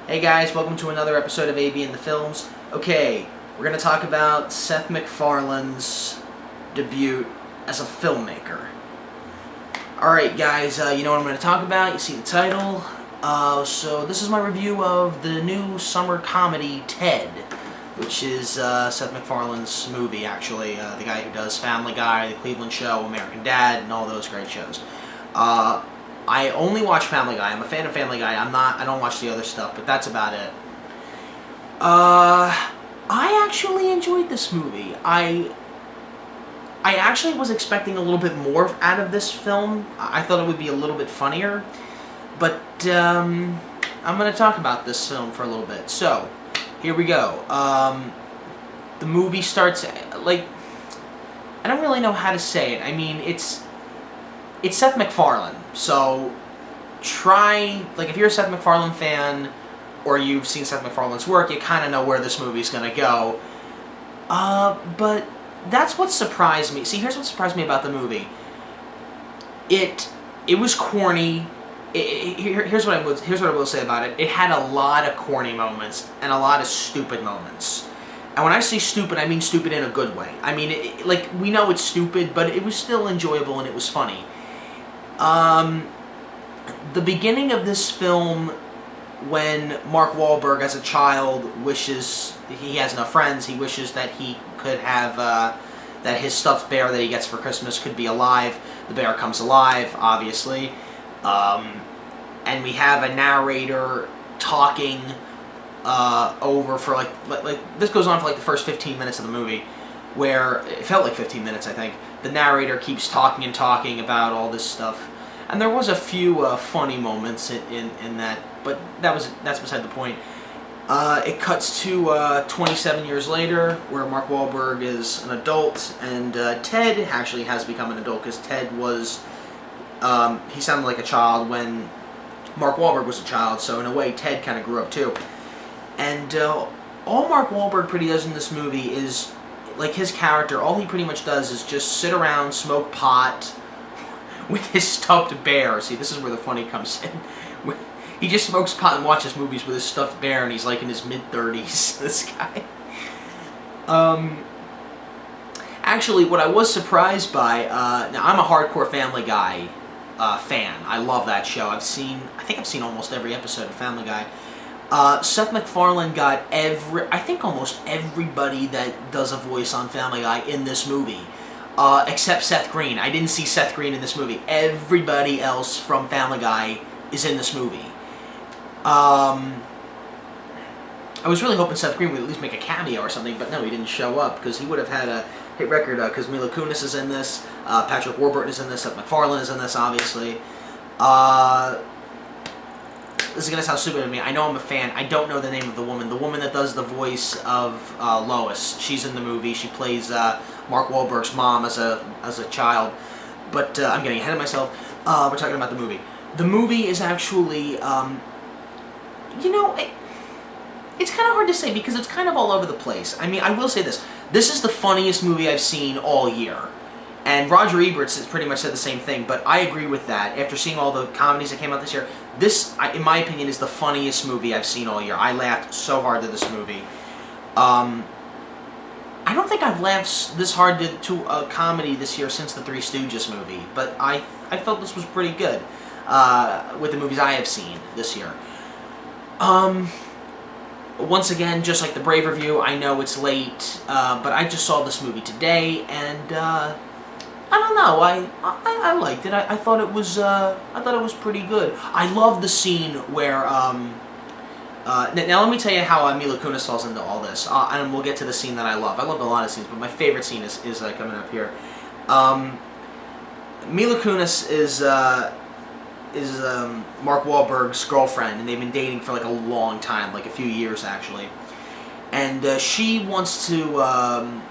Hey guys, welcome to another episode of AB in the Films. Okay, we're going to talk about Seth MacFarlane's debut as a filmmaker. Alright guys, you know what I'm going to talk about, you see the title. So this is my review of the new summer comedy Ted, which is Seth MacFarlane's movie actually, the guy who does Family Guy, The Cleveland Show, American Dad, and all those great shows. I only watch Family Guy. I'm a fan of Family Guy. I don't watch the other stuff, but that's about it. I actually enjoyed this movie. I actually was expecting a little bit more out of this film. I thought it would be a little bit funnier, but I'm going to talk about this film for a little bit. So, here we go. The movie starts, like, I don't really know how to say it. I mean, it's Seth MacFarlane, so if you're a Seth MacFarlane fan, or you've seen Seth MacFarlane's work, you kind of know where this movie's going to go. But that's what surprised me. See, here's what surprised me about the movie. It was corny. Here's what I will say about it. It had a lot of corny moments and a lot of stupid moments. And when I say stupid, I mean stupid in a good way. I mean, we know it's stupid, but it was still enjoyable and it was funny. The beginning of this film, when Mark Wahlberg as a child wishes he has no friends, he wishes that he could have, that his stuffed bear that he gets for Christmas could be alive. The bear comes alive, obviously. And we have a narrator talking over for like this goes on for like the first 15 minutes of the movie, where it felt like 15 minutes, I think. The narrator keeps talking and talking about all this stuff, and there was a few funny moments in that, but that's beside the point. It cuts to 27 years later, where Mark Wahlberg is an adult, and Ted actually has become an adult, because Ted was, he sounded like a child when Mark Wahlberg was a child, so in a way Ted kind of grew up too. And all Mark Wahlberg pretty does in this movie is, like his character, all he pretty much does is just sit around, smoke pot with his stuffed bear. See, this is where the funny comes in. He just smokes pot and watches movies with his stuffed bear, and he's like in his mid-30s, this guy. Actually, what I was surprised by, now I'm a hardcore Family Guy fan. I love that show. I think I've seen almost every episode of Family Guy. Seth MacFarlane got I think almost everybody that does a voice on Family Guy in this movie, except Seth Green. I didn't see Seth Green in this movie. Everybody else from Family Guy is in this movie. I was really hoping Seth Green would at least make a cameo or something, but no, he didn't show up, because he would have had a hit record, because Mila Kunis is in this, Patrick Warburton is in this, Seth MacFarlane is in this, obviously. This is going to sound stupid to me. I know I'm a fan. I don't know the name of the woman. The woman that does the voice of Lois. She's in the movie. She plays Mark Wahlberg's mom as a child. But I'm getting ahead of myself. We're talking about the movie. The movie is actually, you know, it's kind of hard to say because it's kind of all over the place. I mean, I will say this. This is the funniest movie I've seen all year. And Roger Ebert has pretty much said the same thing, but I agree with that. After seeing all the comedies that came out this year, this, in my opinion, is the funniest movie I've seen all year. I laughed so hard at this movie. I don't think I've laughed this hard to a comedy this year since the Three Stooges movie, but I felt this was pretty good with the movies I have seen this year. Once again, just like the Brave review, I know it's late, but I just saw this movie today, and I don't know. I liked it. I thought it was pretty good. I love the scene where now let me tell you how Mila Kunis falls into all this, and we'll get to the scene that I love. I love a lot of scenes, but my favorite scene is coming up here. Mila Kunis is Mark Wahlberg's girlfriend, and they've been dating for like a long time, like a few years actually. And she wants to,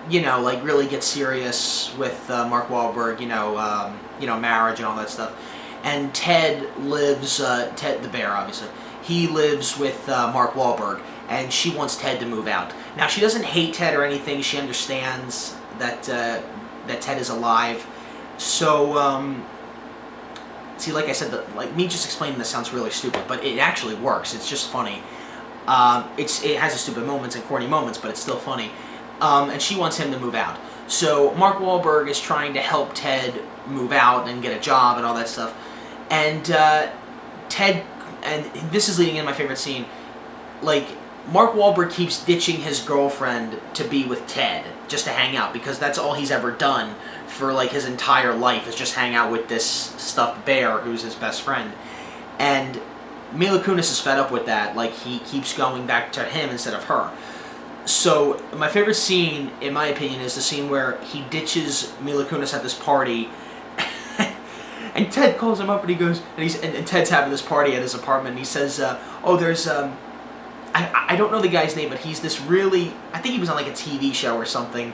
you know, like really get serious with Mark Wahlberg, you know, marriage and all that stuff. And Ted lives, Ted the bear, obviously. He lives with Mark Wahlberg, and she wants Ted to move out. Now, she doesn't hate Ted or anything. She understands that Ted is alive. So see, like I said, like me just explaining this sounds really stupid, but it actually works. It's just funny. It has its stupid moments and corny moments, but it's still funny. And she wants him to move out. So Mark Wahlberg is trying to help Ted move out and get a job and all that stuff. And Ted, and this is leading into my favorite scene, like, Mark Wahlberg keeps ditching his girlfriend to be with Ted, just to hang out, because that's all he's ever done for, like, his entire life, is just hang out with this stuffed bear who's his best friend. And Mila Kunis is fed up with that. Like, he keeps going back to him instead of her. So, my favorite scene, in my opinion, is the scene where he ditches Mila Kunis at this party, and Ted calls him up and he goes, and Ted's having this party at his apartment, and he says, oh, there's, I don't know the guy's name, but he's this really, I think he was on like a TV show or something,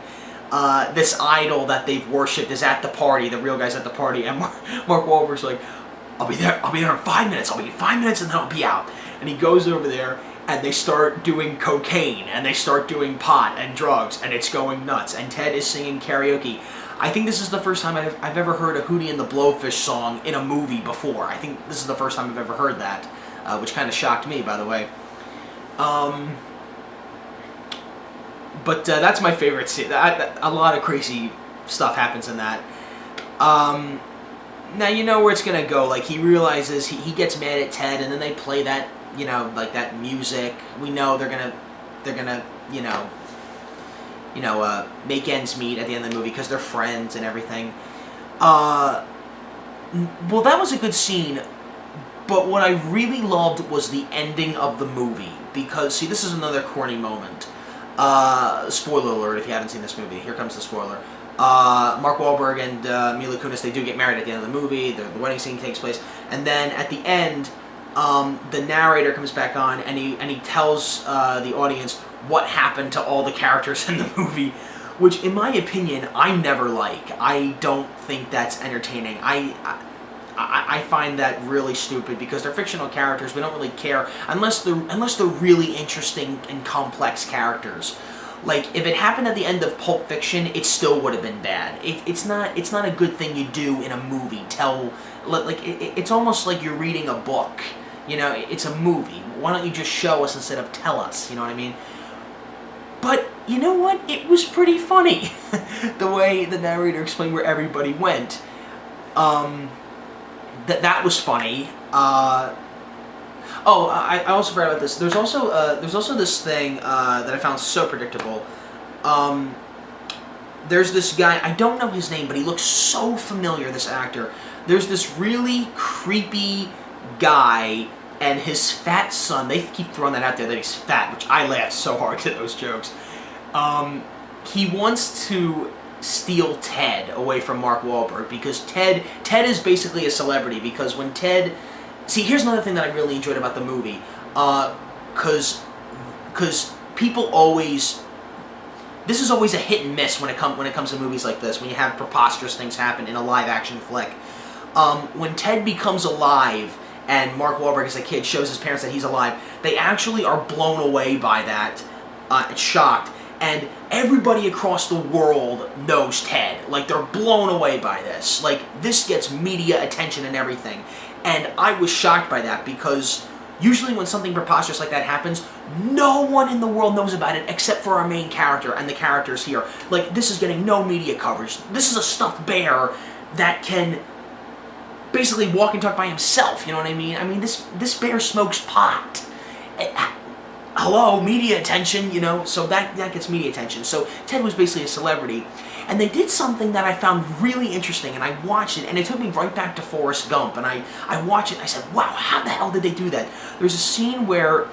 this idol that they've worshipped is at the party, the real guy's at the party, and Mark Wahlberg's like, I'll be there in 5 minutes, and then I'll be out. And he goes over there, and they start doing cocaine, and they start doing pot and drugs, and it's going nuts, and Ted is singing karaoke. I think this is the first time I've ever heard a Hootie and the Blowfish song in a movie before. I think this is the first time I've ever heard that, which kind of shocked me, by the way. But that's my favorite scene. A lot of crazy stuff happens in that. Now you know where it's gonna go. Like, he realizes he gets mad at Ted, and then they play that, you know, like that music. We know they're gonna make ends meet at the end of the movie because they're friends and everything. Well, that was a good scene. But what I really loved was the ending of the movie, because, see, this is another corny moment. Spoiler alert if you haven't seen this movie. Here comes the spoiler. Mark Wahlberg and Mila Kunis, they do get married at the end of the movie. The wedding scene takes place. And then at the end, the narrator comes back on, and he tells the audience what happened to all the characters in the movie, which, in my opinion, I never like. I don't think that's entertaining. I find that really stupid, because they're fictional characters. We don't really care unless they're really interesting and complex characters. Like, if it happened at the end of Pulp Fiction, it still would have been bad. It's not a good thing you do in a movie. It's almost like you're reading a book. You know, it's a movie. Why don't you just show us instead of tell us? You know what I mean? But you know what? It was pretty funny the way the narrator explained where everybody went. That was funny. I also forgot about this. There's also this thing that I found so predictable. There's this guy, I don't know his name, but he looks so familiar, this actor. There's this really creepy guy and his fat son. They keep throwing that out there, that he's fat, which I laughed so hard at those jokes. He wants to steal Ted away from Mark Wahlberg, because Ted is basically a celebrity, because when Ted... See, here's another thing that I really enjoyed about the movie, because people always... This is always a hit and miss when it comes to movies like this, when you have preposterous things happen in a live-action flick. When Ted becomes alive, and Mark Wahlberg as a kid shows his parents that he's alive, they actually are blown away by that, shocked. And everybody across the world knows Ted. Like, they're blown away by this. Like, this gets media attention and everything. And I was shocked by that, because usually when something preposterous like that happens, no one in the world knows about it except for our main character and the characters here. Like, this is getting no media coverage. This is a stuffed bear that can basically walk and talk by himself, you know what I mean? I mean, this bear smokes pot. Hello, media attention, you know, so that gets media attention. So Ted was basically a celebrity, and they did something that I found really interesting, and I watched it, and it took me right back to Forrest Gump, and I watched it, and I said, wow, how the hell did they do that? There's a scene where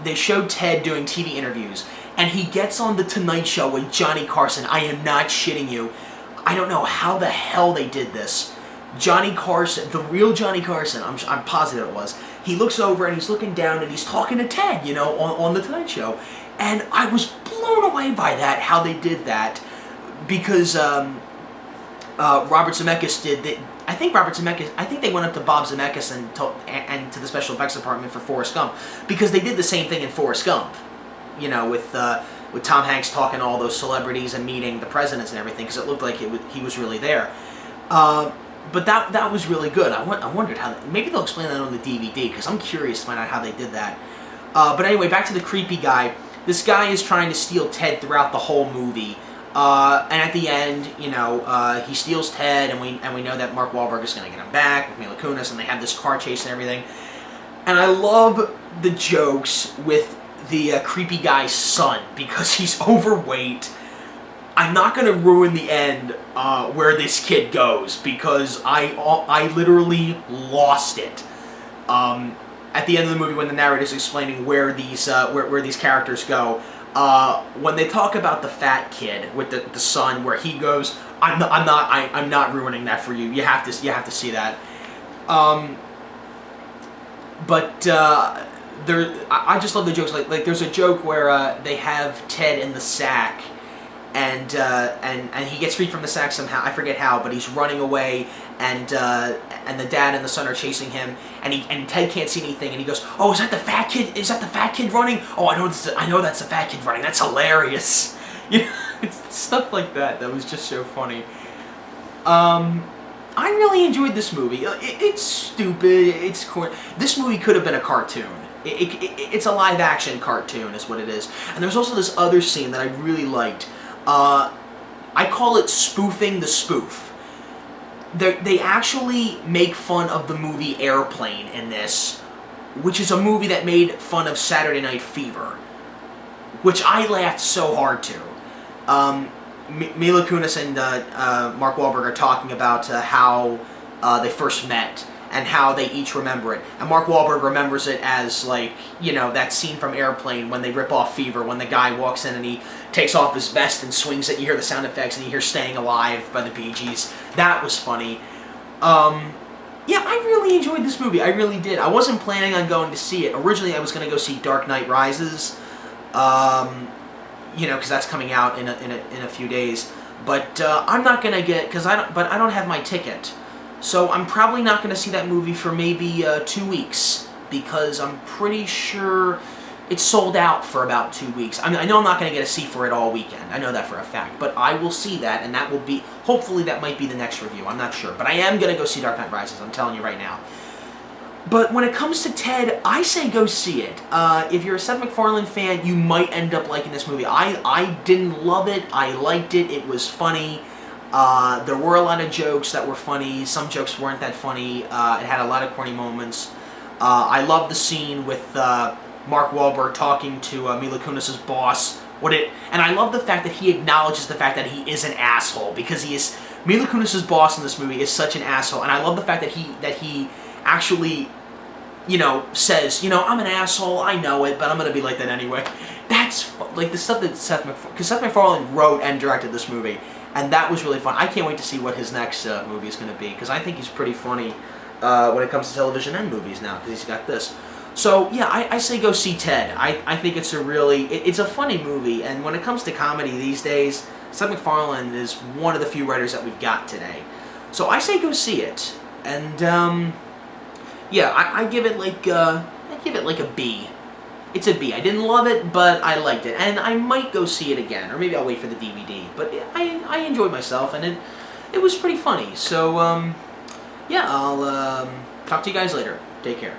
they showed Ted doing TV interviews, and he gets on The Tonight Show with Johnny Carson. I am not shitting you. I don't know how the hell they did this. Johnny Carson, the real Johnny Carson, I'm positive it was, he looks over and he's looking down and he's talking to Ted, you know, on The Tonight Show. And I was blown away by that, how they did that, because Robert Zemeckis did. I think they went up to Bob Zemeckis and to the special effects department for Forrest Gump, because they did the same thing in Forrest Gump, you know, with Tom Hanks talking to all those celebrities and meeting the presidents and everything, because it looked like he was really there. But that was really good. I wondered how, maybe they'll explain that on the DVD, because I'm curious to find out how they did that. But anyway, back to the creepy guy. This guy is trying to steal Ted throughout the whole movie. And at the end, you know, he steals Ted, and we know that Mark Wahlberg is going to get him back with Mila Kunis, and they have this car chase and everything. And I love the jokes with the creepy guy's son, because he's overweight. I'm not going to ruin the end where this kid goes, because I literally lost it. At the end of the movie, when the narrator's explaining where these characters go, when they talk about the fat kid with the son, where he goes, I'm not ruining that for you. You have to see that. I just love the jokes. Like there's a joke where they have Ted in the sack, and he gets freed from the sack somehow. I forget how, but he's running away, and the dad and the son are chasing him, and Ted can't see anything, and he goes, "Oh, is that the fat kid? Is that the fat kid running? Oh, I know that's the fat kid running. That's hilarious." You know, it's stuff like that. That was just so funny. I really enjoyed this movie. It's stupid. It's corny. This movie could have been a cartoon. It's a live-action cartoon, is what it is. And there's also this other scene that I really liked. I call it spoofing the spoof. They actually make fun of the movie Airplane in this, which is a movie that made fun of Saturday Night Fever, which I laughed so hard to. Mila Kunis and Mark Wahlberg are talking about how they first met and how they each remember it. And Mark Wahlberg remembers it as, like, you know, that scene from Airplane when they rip off Fever, when the guy walks in and he takes off his vest and swings it, you hear the sound effects, and you hear Staying Alive by the Bee Gees. That was funny. Yeah, I really enjoyed this movie. I really did. I wasn't planning on going to see it. Originally, I was going to go see Dark Knight Rises, you know, because that's coming out in a few days. But I'm not going to get, but I don't have my ticket. So I'm probably not going to see that movie for maybe 2 weeks, because I'm pretty sure it's sold out for about 2 weeks. I mean, I know I'm not going to get a seat for it all weekend. I know that for a fact. But I will see that, and that will be, hopefully that might be the next review. I'm not sure. But I am going to go see Dark Knight Rises. I'm telling you right now. But when it comes to Ted, I say go see it. If you're a Seth MacFarlane fan, you might end up liking this movie. I didn't love it. I liked it. It was funny. There were a lot of jokes that were funny. Some jokes weren't that funny. It had a lot of corny moments. I love the scene with Mark Wahlberg talking to Mila Kunis' boss. And I love the fact that he acknowledges the fact that he is an asshole, because he is, Mila Kunis' boss in this movie is such an asshole. And I love the fact that he actually, you know, says, you know, I'm an asshole, I know it, but I'm going to be like that anyway. That's, like, the stuff that because Seth MacFarlane wrote and directed this movie, and that was really fun. I can't wait to see what his next movie is going to be, because I think he's pretty funny when it comes to television and movies now, because he's got this. So, yeah, I say go see Ted. I think it's a really, it's a funny movie, and when it comes to comedy these days, Seth MacFarlane is one of the few writers that we've got today. So I say go see it, and, yeah, I give it like a B. It's a B. I didn't love it, but I liked it, and I might go see it again, or maybe I'll wait for the DVD. But I enjoyed myself, and it was pretty funny. So yeah, I'll talk to you guys later. Take care.